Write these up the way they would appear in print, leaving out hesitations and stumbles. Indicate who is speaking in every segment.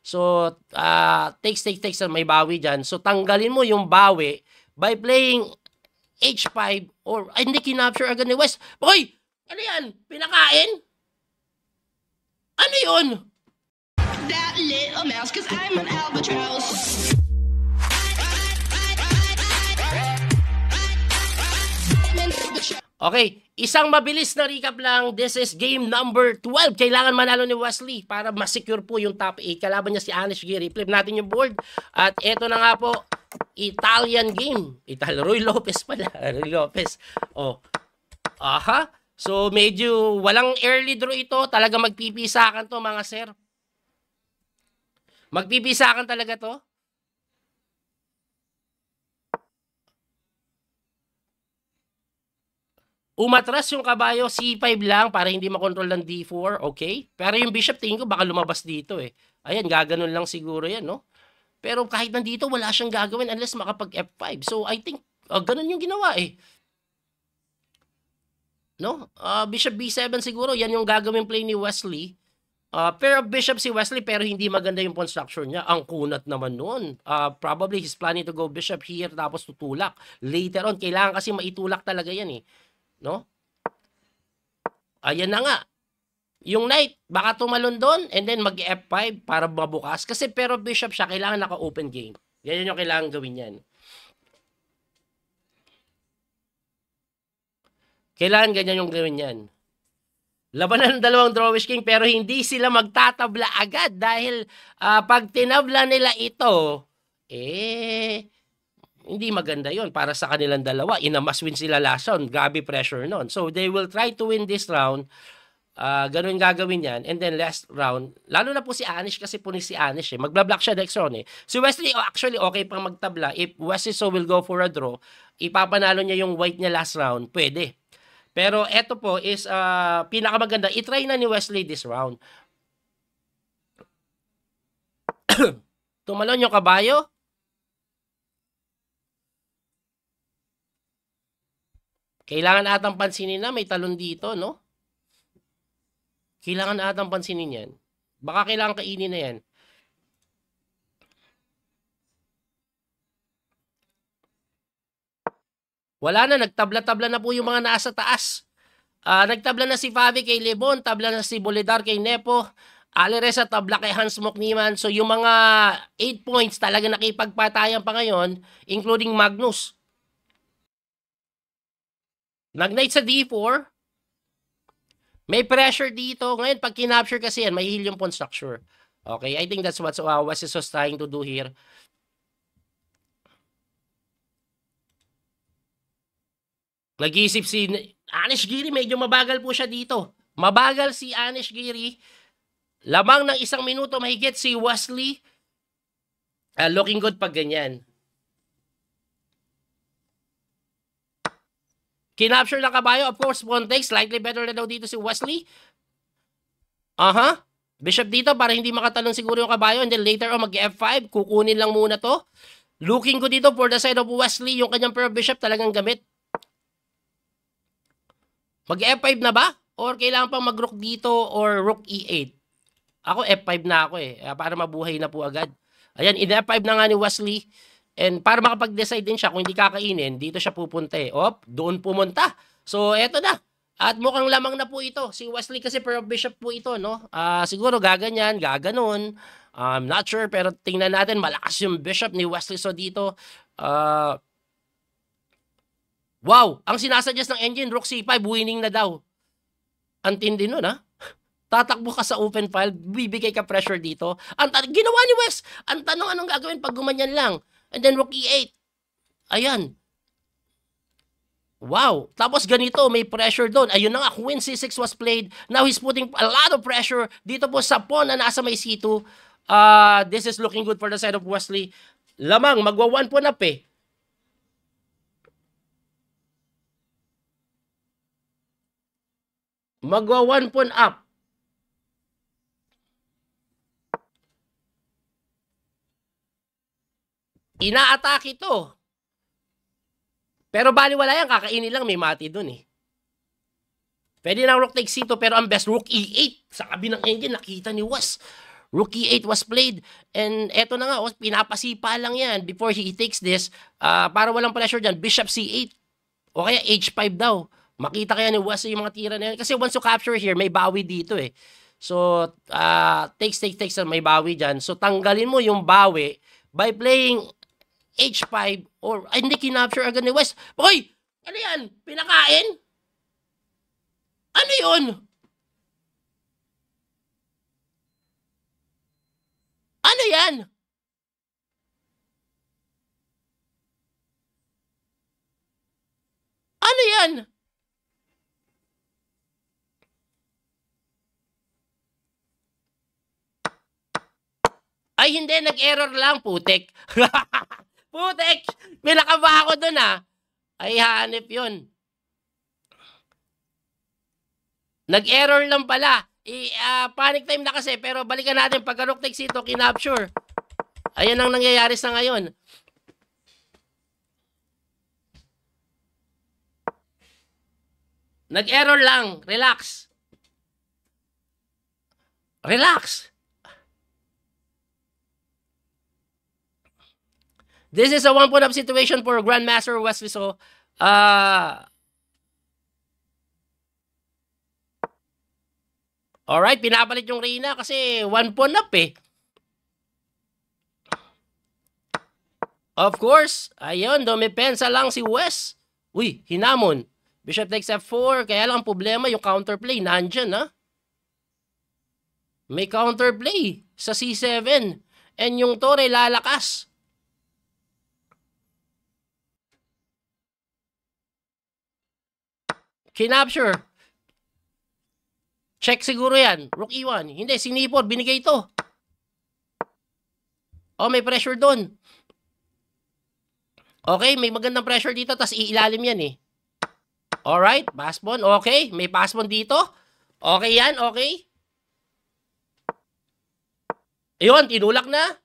Speaker 1: So, takes na may bawi dyan. So, tanggalin mo yung bawi by playing H5 or, ay, hindi, kinapture agad ni West. Boy! Ano yan? Pinakain? Ano yun?
Speaker 2: That little mouse, 'cause I'm an albatross.
Speaker 1: Okay, isang mabilis na recap lang. This is game number 12. Kailangan manalo ni Wesley para ma-secure po yung top 8. Kalaban niya si Anish Giri. Flip natin yung board. At eto na nga po, Italian game. Roy Lopez pala. Roy Lopez. Oh. Aha. So, medyo walang early draw ito. Talaga magpipisakan to, mga sir. Magpipisakan talaga to. Umatras yung kabayo, C5 lang para hindi makontrol ng D4, okay? Pero yung bishop, tingin ko baka lumabas dito eh. Ayan, gaganon lang siguro yan, no? Pero kahit nandito, wala siyang gagawin unless makapag F5. So, I think, ganun yung ginawa eh. No? Bishop B7 siguro, yan yung gagawin play ni Wesley. Pair of bishop si Wesley pero hindi maganda yung pawn structure niya. Ang kunat naman nun. Probably he's planning to go bishop here tapos tutulak. Later on, kailangan kasi maitulak talaga yan eh. No? Ayan na nga. Yung knight, baka tumalon doon and then mag-F5 para mabukas. Kasi pero bishop siya, kailangan naka-open game. Yan yung kailangan gawin yan. Kailangan ganyan yung gawin yan. Labanan ng dalawang drawish king pero hindi sila magtatabla agad dahil pag tinabla nila ito, hindi maganda yon para sa kanilang dalawa. Must win sila last round. Grabe pressure nun. So, they will try to win this round. Ganun gagawin yan. And then last round, lalo na po si Anish kasi punis si Anish eh. Magbla-block siya next round eh. Si Wesley, actually okay pang magtabla. If Wesley so will go for a draw, ipapanalo niya yung white niya last round, pwede. Pero eto po is pinakamaganda. I-try na ni Wesley this round. Tumalon yung kabayo. Kailangan atang pansinin na may talon dito, no? Kailangan atang pansinin yan. Baka kailangan kainin na yan. Wala na, nagtabla-tabla na po yung mga nasa taas. Nagtabla na si Fabi kay Lebon, tabla na si Bolidar kay Nepo, Aleresa tabla kay Hans Mokniman. So yung mga 8 points talaga nakipagpatayan pa ngayon, including Magnus. Nag-knight sa D4. May pressure dito. Ngayon, pag kinapture kasi yan, may heal yung pawn structure. Okay, I think that's what Wessex was trying to do here. Nag-iisip si Anish Giri, medyo mabagal po siya dito. Mabagal si Anish Giri. Lamang ng 1 minuto mahigit si Wesley. Looking good pag ganyan. Kinapture ng kabayo. Of course, pawn takes. Slightly better na daw dito si Wesley. Bishop dito para hindi makatalon siguro yung kabayo. And then later on, mag-F5. Kukunin lang muna to. Looking ko dito for the side of Wesley. Yung kanyang pair of bishop talagang gamit. Mag-F5 na ba? Or kailangan pang mag-rook dito or rook E8? Ako F5 na ako eh. Para mabuhay na po agad. Ayan, in-F5 na nga ni Wesley. And para makapag-decide din siya kung hindi kakainin, dito siya pupunta eh. Doon pumunta. So, eto na. At mukhang lamang na po ito. Si Wesley kasi pair of bishop po ito, no? Siguro gaganyan, gaganon. I'm not sure, pero tingnan natin. Malakas yung bishop ni Wesley. So, dito, wow! Ang sinasuggest ng engine, rook C5, winning na daw. Antindi nun, ha? Tatakbo ka sa open file, bibigay ka pressure dito. Ginawa ni West. Ang tanong, anong gagawin pag gumanyan lang? And then rook E8. Ayan. Wow. Tapos ganito, may pressure doon. Ayun na nga, Queen C6 was played. Now he's putting a lot of pressure dito po sa pawn na nasa may C2. This is looking good for the side of Wesley. Lamang, magwa-1 pawn up eh. Magwa-1 pawn up. Ina-attack ito. Pero baliwala yan, kakainin lang, may mati dun eh. Pwede na rook take C2, pero ang best rook E8. Sa kabi ng engine, nakita ni West. Rook E8 was played. And eto na nga, pinapasipa lang yan before he takes this. Para walang pressure dyan, Bishop C8. O kaya H5 daw. Makita kaya ni Wesley yung mga tira na yan. Kasi once you capture here, may bawi dito eh. So, takes, may bawi dyan. So, tanggalin mo yung bawi by playing H5 or, ay, hindi, kinapture agad ni West. Hoy! Ano yan? Pinakain? Ano yun? Ano yan? Ano yan? Ay, hindi. Nag-error lang, putek. Putek! Pinakaba ako dun, Ay, hanip yun. Nag-error lang pala. Panic time na kasi, pero balikan natin pagka rook takes ito, kinapture. Ayan ang nangyayari sa ngayon. Nag-error lang. Relax. Relax. This is a one-point-up situation for Grandmaster Wesley. So, alright, pinapalit yung Reyna kasi one-point-up eh. Of course, ayun, dumipensa lang si Wes. Uy, hinamon. Bishop takes F4, kaya lang ang problema, yung counterplay, nandyan, May counterplay sa C7. And yung tore lalakas. Kinapture. Check siguro yan. Rook E1. Hindi, sinipod. Binigay ito. Oh, may pressure doon. Okay, may magandang pressure dito. Tapos iilalim yan eh. Alright, passpawn. Okay, may passpawn dito. Okay yan, okay. Ayun, tinulak na.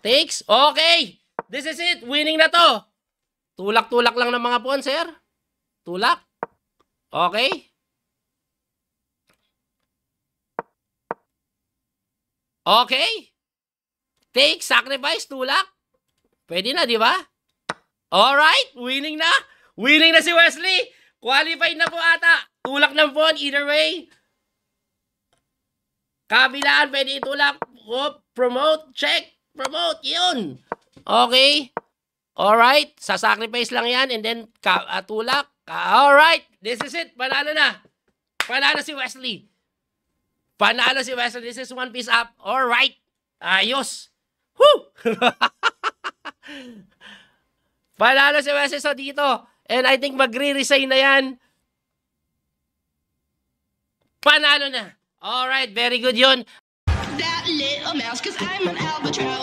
Speaker 1: Takes. Okay. This is it. Winning na to. Tulak-tulak lang ng mga pawn, sir. Tulak. Okay. Okay. Take, sacrifice, tulak. Pwede na, di ba? Alright, winning na. Winning na si Wesley. Qualified na po ata. Tulak ng pawn, either way. Kabilaan, pwede itulak. Promote, check. Promote, yun. Okay. Alright, sasacrifice lang yan and then tulak. Alright, this is it. Panalo na. Panalo si Wesley. Panalo si Wesley. This is one piece up. Alright. Ayos. Woo! Panalo si Wesley so dito. And I think magre-resign na yan. Panalo na. Alright, very good yun.
Speaker 2: That little mouse, 'cause I'm an albatross.